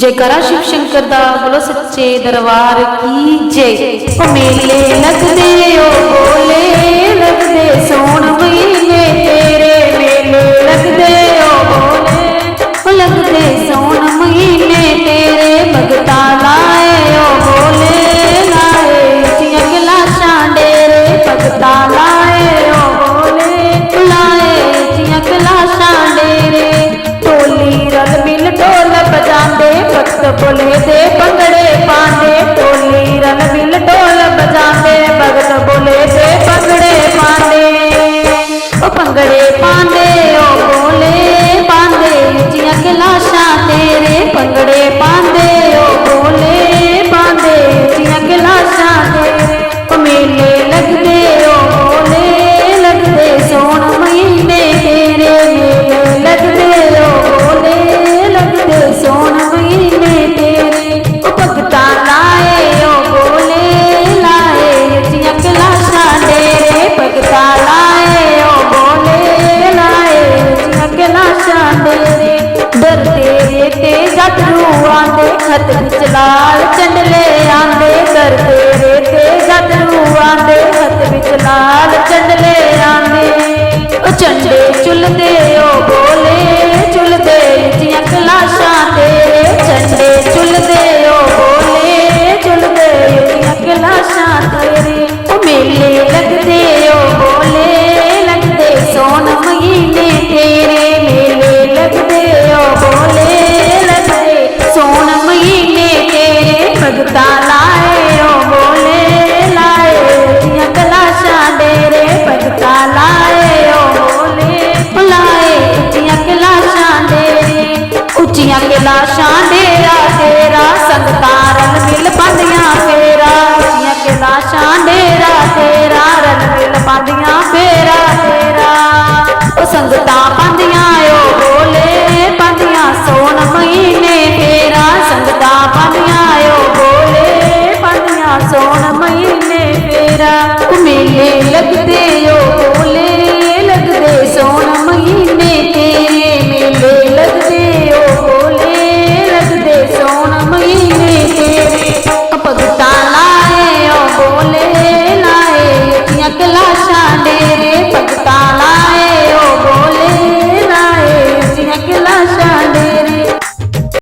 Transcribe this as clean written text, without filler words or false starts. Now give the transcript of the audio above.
जयकारा शिव शंकर दा बोलो सच्चे दरबार की जय। ओ मेले लगदे ओ बोले लगदे सोण महीने तेरे, मेले लगदे ओ बोले ओ लगदे सोण महीने तेरे, भगता लाए ओ बोले लाए उचियां कैलाशां डेरे, भगता लाए ओ बोले लाए उचियां कैलाशां डेरे। ढोली रल मिल ढोल बजांदे भगत बोले दे भंगड़े पांदे, ढोली रल मिल ढोल बजांदे भगत बोले दे भंगड़े पांदे। ओ भंगड़े पांदे ओ बोले पांदे उचियां कैलाशां तेरे, भंगड़े पांदे ओ बोले पांदे उचियां कैलाशां तेरे। ओ मेले लगदे ओ बोले लगदे सोण महीने तेरे, मेले लगदे ओ बोले लगदे सोण महीने तेरे। ओ भगता लाए ओ बोले लाए उचियां कैलाशां डेरे, भगता लाए ओ बोले लाए उचियां कैलाशां डेरे। डरते ते जटरू आंदे खत विच लाल चंडले आंदे, डरते ते जटरू आंदे खत विच लाल चंडले आंदे। ओ चंडे चुलदे ओ बोले चुलदे उचियां कैलाशां तेरे, चंडे चुलदे ओ बोले चुलदे उचियां कैलाशां तेरे। ओ मेले लगदे ओ बोले लगदे सोण महीने तेरे, मेले लगदे ओ बोले लगदे सोण महीने तेरे, भगता लाए ओ बोले लाए उचियां कैलाशां डेरे, भगता लाए ओ बोले लाए उचियां कैलाशां डेरे। उचियां कैलाशां डेरा तेरा संगतां रल मिल पांदियां फेरा, उचियां कैलाशां डेरा तेरा रल मिल पांदियां फेरा तेरा। ओ संगतां